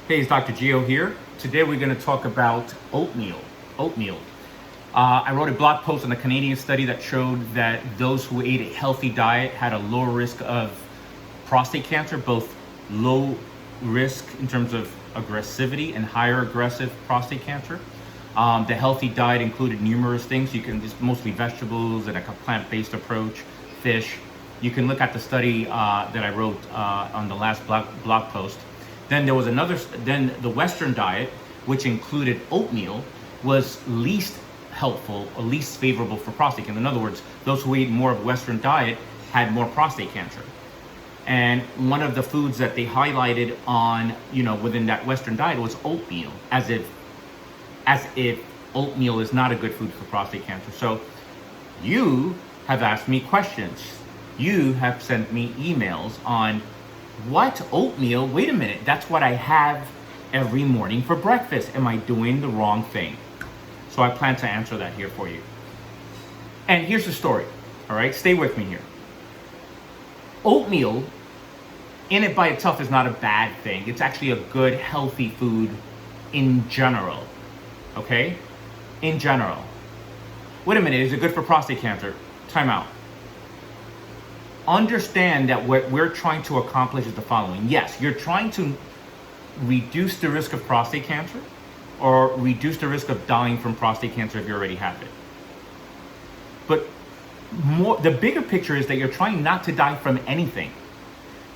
Hey, it's Dr. Gio here. Today we're going to talk about oatmeal. Oatmeal. I wrote a blog post on a Canadian study that showed that those who ate a healthy diet had a lower risk of prostate cancer, both low risk in terms of aggressivity and higher aggressive prostate cancer. The healthy diet included numerous things. You can just mostly vegetables and a plant-based approach, fish. You can look at the study that I wrote on the last blog post. Then there was then the Western diet, which included oatmeal, was least helpful or least favorable for prostate cancer. In other words, those who ate more of Western diet had more prostate cancer. And one of the foods that they highlighted on, within that Western diet was oatmeal, as if oatmeal is not a good food for prostate cancer. So you have asked me questions. You have sent me emails on what oatmeal? Wait a minute, that's what I have every morning for breakfast. Am I doing the wrong thing? So I plan to answer that here for you. And here's the story, all right? Stay with me here. Oatmeal, in it by itself, is not a bad thing. It's actually a good, healthy food in general, okay? In general. Wait a minute, is it good for prostate cancer? Time out. Understand that what we're trying to accomplish is the following. Yes, you're trying to reduce the risk of prostate cancer or reduce the risk of dying from prostate cancer if you already have it. But the bigger picture is that you're trying not to die from anything.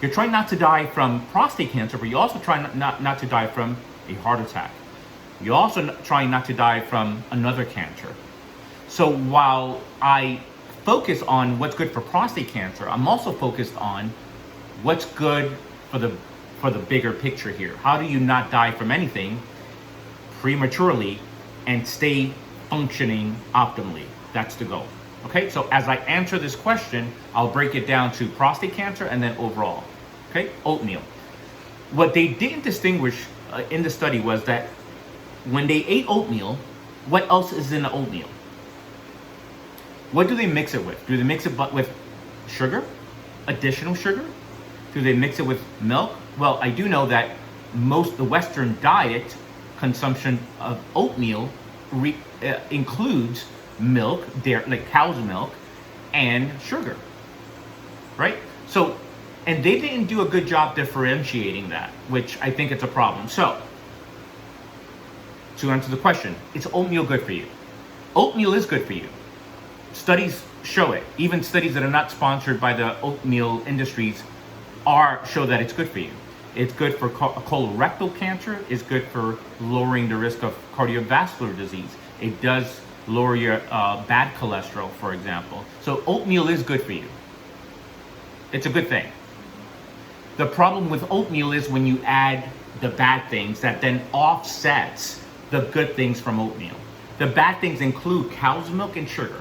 You're trying not to die from prostate cancer, but you're also trying not to die from a heart attack. You're also trying not to die from another cancer. So while I focus on what's good for prostate cancer, I'm also focused on what's good for the bigger picture here. How do you not die from anything prematurely and stay functioning optimally? That's the goal. Okay, so as I answer this question, I'll break it down to prostate cancer and then overall. Okay, oatmeal. What they didn't distinguish in the study was that when they ate oatmeal, what else is in the oatmeal? What do they mix it with? Do they mix it with sugar? Additional sugar? Do they mix it with milk? Well, I do know that the Western diet consumption of oatmeal includes milk, dairy, like cow's milk, and sugar, right? So, and they didn't do a good job differentiating that, which I think it's a problem. So, to answer the question, is oatmeal good for you? Oatmeal is good for you. Studies show it. Even studies that are not sponsored by the oatmeal industries show that it's good for you. It's good for colorectal cancer. It's good for lowering the risk of cardiovascular disease. It does lower your bad cholesterol, for example. So oatmeal is good for you. It's a good thing. The problem with oatmeal is when you add the bad things that then offsets the good things from oatmeal. The bad things include cow's milk and sugar.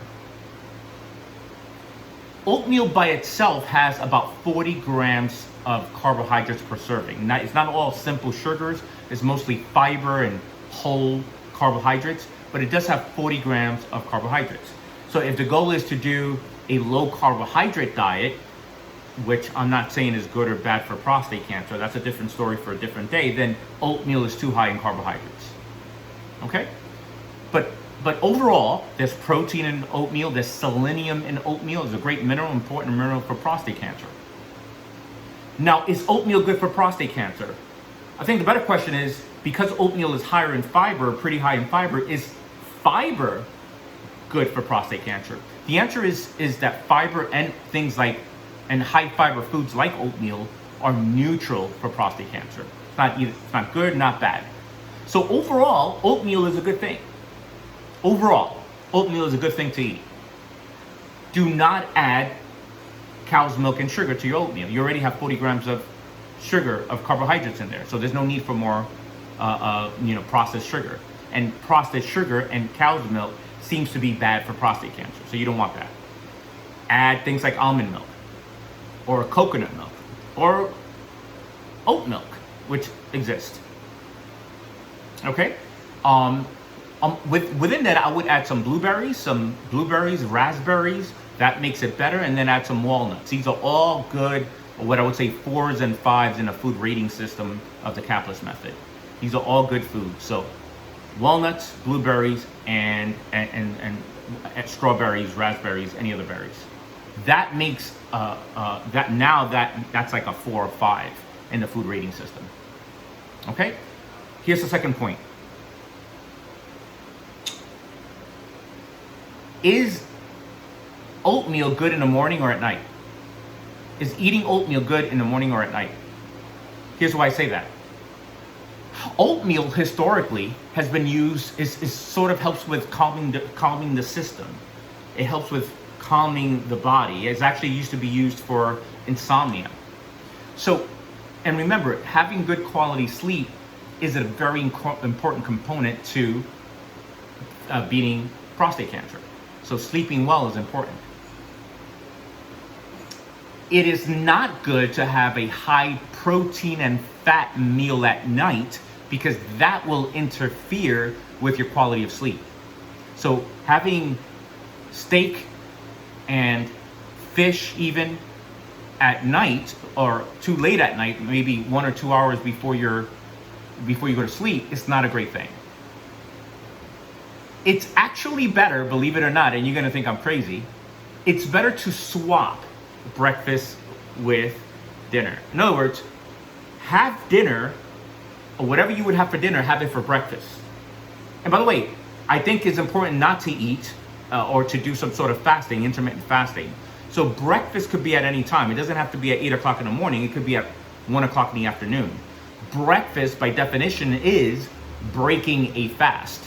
Oatmeal by itself has about 40 grams of carbohydrates per serving. Now, it's not all simple sugars. It's mostly fiber and whole carbohydrates, but it does have 40 grams of carbohydrates. So if the goal is to do a low carbohydrate diet, which I'm not saying is good or bad for prostate cancer, that's a different story for a different day, then oatmeal is too high in carbohydrates. Okay? But overall, there's protein in oatmeal, there's selenium in oatmeal. It's a great mineral, important mineral for prostate cancer. Now, is oatmeal good for prostate cancer? I think the better question is, because oatmeal is higher in fiber, pretty high in fiber, is fiber good for prostate cancer? The answer is that fiber and things like, and high fiber foods like oatmeal are neutral for prostate cancer. It's not good, not bad. So overall, oatmeal is a good thing. Overall, oatmeal is a good thing to eat. Do not add cow's milk and sugar to your oatmeal. You already have 40 grams of sugar, of carbohydrates in there. So there's no need for more processed sugar. And processed sugar and cow's milk seems to be bad for prostate cancer. So you don't want that. Add things like almond milk or coconut milk or oat milk, which exist. Okay? Within that, I would add some blueberries, raspberries. That makes it better, and then add some walnuts. These are all good, what I would say 4s and 5s in a food rating system of the Kaplan method. These are all good foods. So walnuts, blueberries, and strawberries, raspberries, any other berries. That makes that's like a 4 or 5 in the food rating system. Okay, here's the second point. Is oatmeal good in the morning or at night? Is eating oatmeal good in the morning or at night? Here's why I say that. Oatmeal historically has been used, is sort of helps with calming the system. It helps with calming the body. It's actually used to be used for insomnia. So, and remember, having good quality sleep is a very important component to beating prostate cancer. So sleeping well is important. It is not good to have a high protein and fat meal at night because that will interfere with your quality of sleep. So having steak and fish even at night or too late at night, maybe 1 or 2 hours before you go to sleep, it's not a great thing. It's actually better, believe it or not, and you're gonna think I'm crazy, it's better to swap breakfast with dinner. In other words, have dinner, or whatever you would have for dinner, have it for breakfast. And by the way, I think it's important not to eat or to do some sort of fasting, intermittent fasting. So breakfast could be at any time. It doesn't have to be at 8 o'clock in the morning. It could be at 1 o'clock in the afternoon. Breakfast, by definition, is breaking a fast.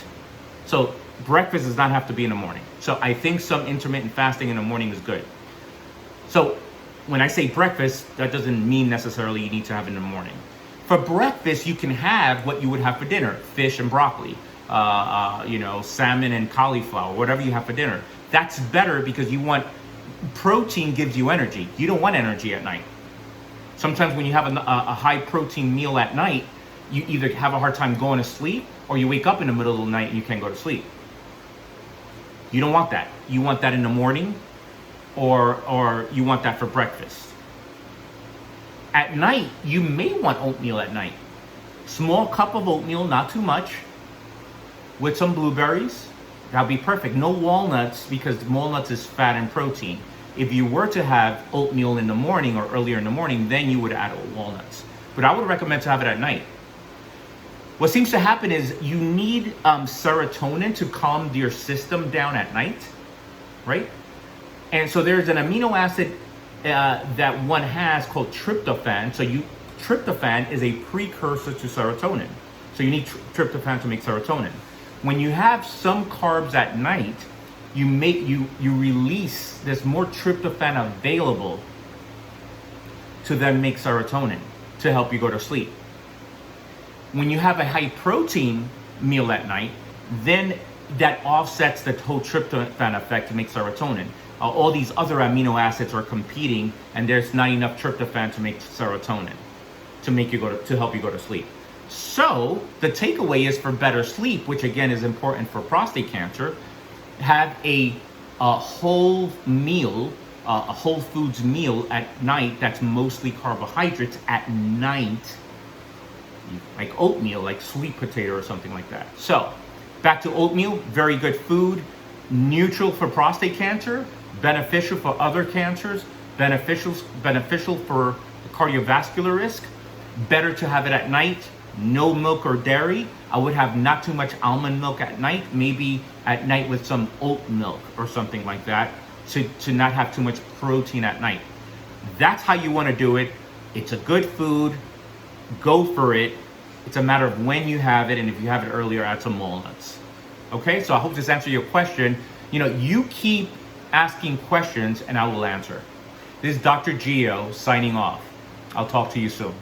So breakfast does not have to be in the morning. So I think some intermittent fasting in the morning is good. So when I say breakfast, that doesn't mean necessarily you need to have it in the morning. For breakfast, you can have what you would have for dinner: fish and broccoli, salmon and cauliflower, whatever you have for dinner. That's better because protein gives you energy. You don't want energy at night. Sometimes when you have a high protein meal at night, you either have a hard time going to sleep or you wake up in the middle of the night and you can't go to sleep. You don't want that. You want that in the morning or you want that for breakfast. At night, you may want oatmeal at night. Small cup of oatmeal, not too much, with some blueberries. That'll be perfect. No walnuts, because walnuts is fat and protein. If you were to have oatmeal in the morning or earlier in the morning, then you would add walnuts. But I would recommend to have it at night. What seems to happen is you need serotonin to calm your system down at night, right? And so there's an amino acid that one has called tryptophan. So tryptophan is a precursor to serotonin. So you need tryptophan to make serotonin. When you have some carbs at night, you release, there's more tryptophan available to then make serotonin to help you go to sleep. When you have a high protein meal at night, then that offsets the whole tryptophan effect to make serotonin. All these other amino acids are competing, and there's not enough tryptophan to make serotonin to help you go to sleep. So the takeaway is, for better sleep, which again is important for prostate cancer, have a whole meal, a whole foods meal at night that's mostly carbohydrates at night, like oatmeal, like sweet potato or something like that. So back to oatmeal, very good food, neutral for prostate cancer, beneficial for other cancers, beneficial for cardiovascular risk. Better to have it at night. No milk or dairy. I would have not too much almond milk at night, maybe at night with some oat milk or something like that, to not have too much protein at night. That's how you want to do it. It's a good food. Go for it. It's a matter of when you have it, and if you have it earlier, add some walnuts. Okay, so I hope this answered your question. You keep asking questions and I will answer. This is Dr. Gio signing off. I'll talk to you soon.